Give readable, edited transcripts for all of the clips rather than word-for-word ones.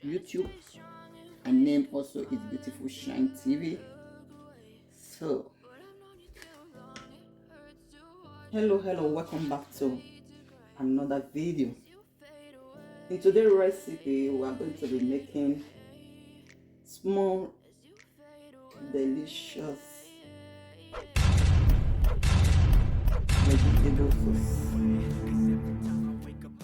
YouTube. My name also is Beautiful Shine TV. So hello, welcome back to another video. In today's recipe, we are going to be making small delicious vegetable sauce.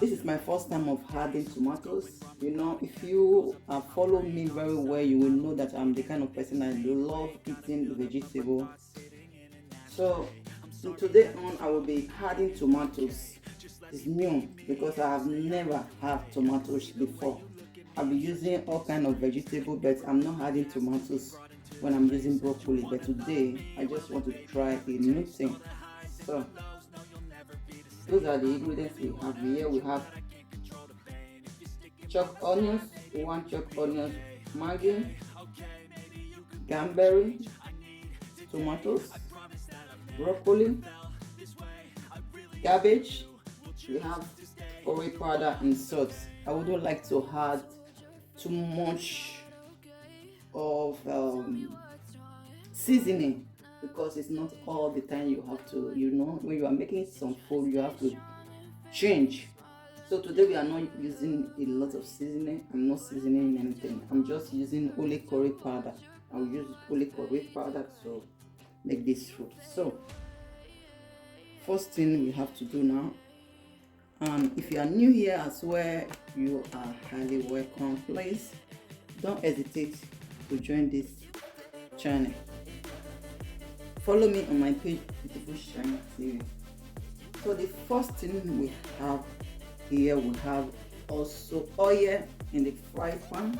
This is my first time of adding tomatoes. You know, if you follow me very well, you will know that I'm the kind of person I love eating vegetable. So from today on, I will be adding tomatoes. It's new because I have never had tomatoes before. I'll be using all kind of vegetable, but I'm not adding tomatoes when I'm using broccoli. But today, I just want to try a new thing. So those are the ingredients we have here. We have chopped onions, 1 chopped onions, Maggi, cranberry, tomatoes, broccoli, cabbage. We have curry powder and salt. I wouldn't like to add too much of seasoning because it's not all the time you have to, you know, when you are making some food, you have to change. So today we are not using a lot of seasoning. I'm not seasoning anything. I'm just using only curry powder. I'll use only curry powder to make this food. So first thing we have to do now, and if you are new here as well, you are highly welcome. Please don't hesitate to join this channel. Follow me on my page, Beautiful Shine TV. So the first thing we have here, we have also oil in the fry pan.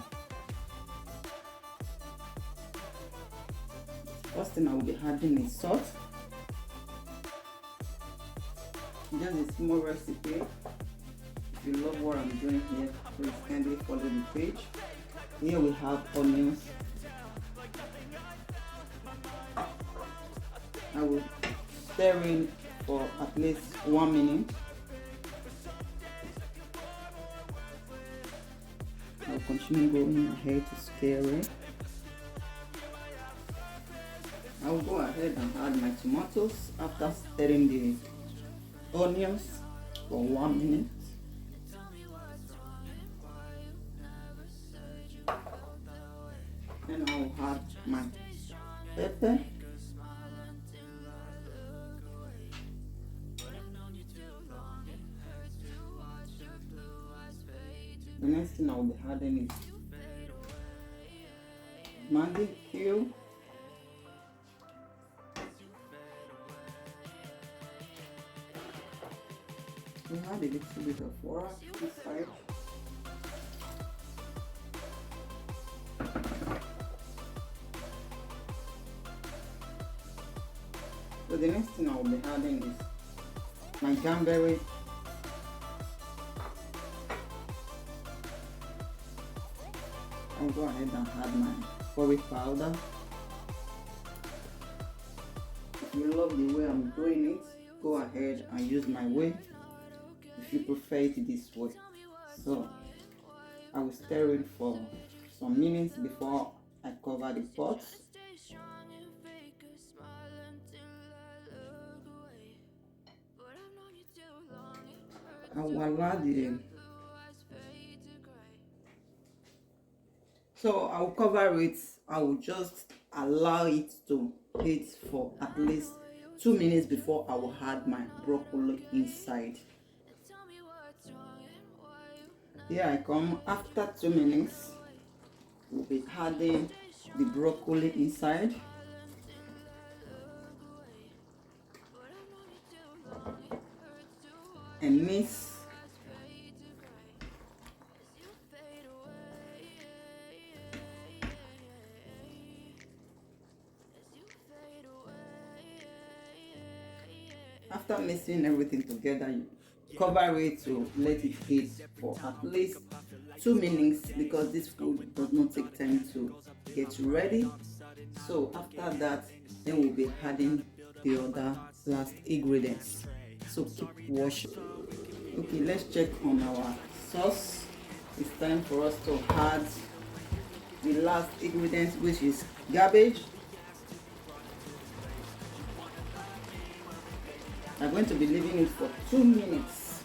First thing I will be adding is salt. Just a small recipe. If you love what I'm doing here, please kindly follow the page. Here we have onions. I will stir in for at least 1 minute. I'll continue going ahead to stir it. I will go ahead and add my tomatoes after stirring the onions for 1 minute. Then I will add my pepper. The next thing I will be adding is Maggi cube. We add a little bit of water inside. So the next thing I will be adding is my cranberry. I'll go ahead and add my curry powder. If you love the way I'm doing it, go ahead and use my way. If you prefer it this way. So I will stir it for some minutes before I cover the pot. I will allow so I will cover it. I will just allow it to heat for at least 2 minutes before I will add my broccoli inside. Here I come. After 2 minutes, we'll be adding the broccoli inside. And mix. After mixing everything together, you cover it to let it heat for at least 2 minutes because this food does not take time to get ready. So after that, then we'll be adding the other last ingredients. So keep watching. Okay, let's check on our sauce. it's time for us to add the last ingredient, which is cabbage. I'm going to be leaving it for 2 minutes.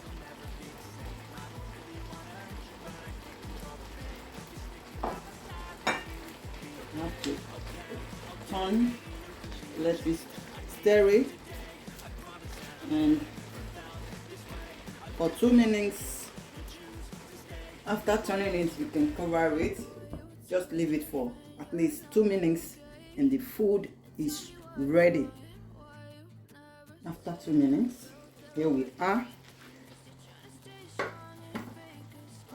I have to turn, let it stir it, and for 2 minutes. After turning it, you can cover it. Just leave it for at least 2 minutes and the food is ready. After 2 minutes, here we are.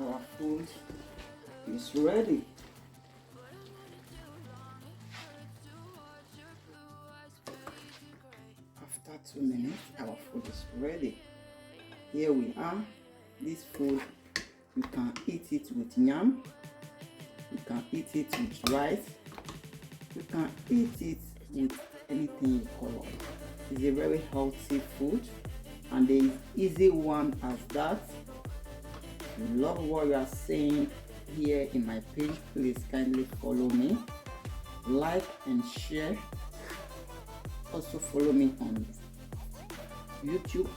Our food is ready. After 2 minutes, our food is ready. Here we are. This food, you can eat it with yam, you can eat it with rice, you can eat it with anything you call it. It's a very healthy food and the easy one as that. If you love what you are seeing here in my page, please kindly follow me, like and share. Also follow me on YouTube.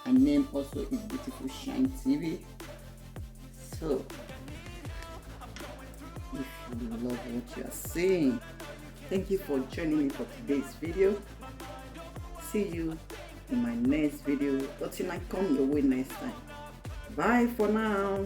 My name also is Beautiful Shine TV. So if you love what you are seeing, thank you for joining me for today's video. See you in my next video. Until I come your way next time. Bye for now.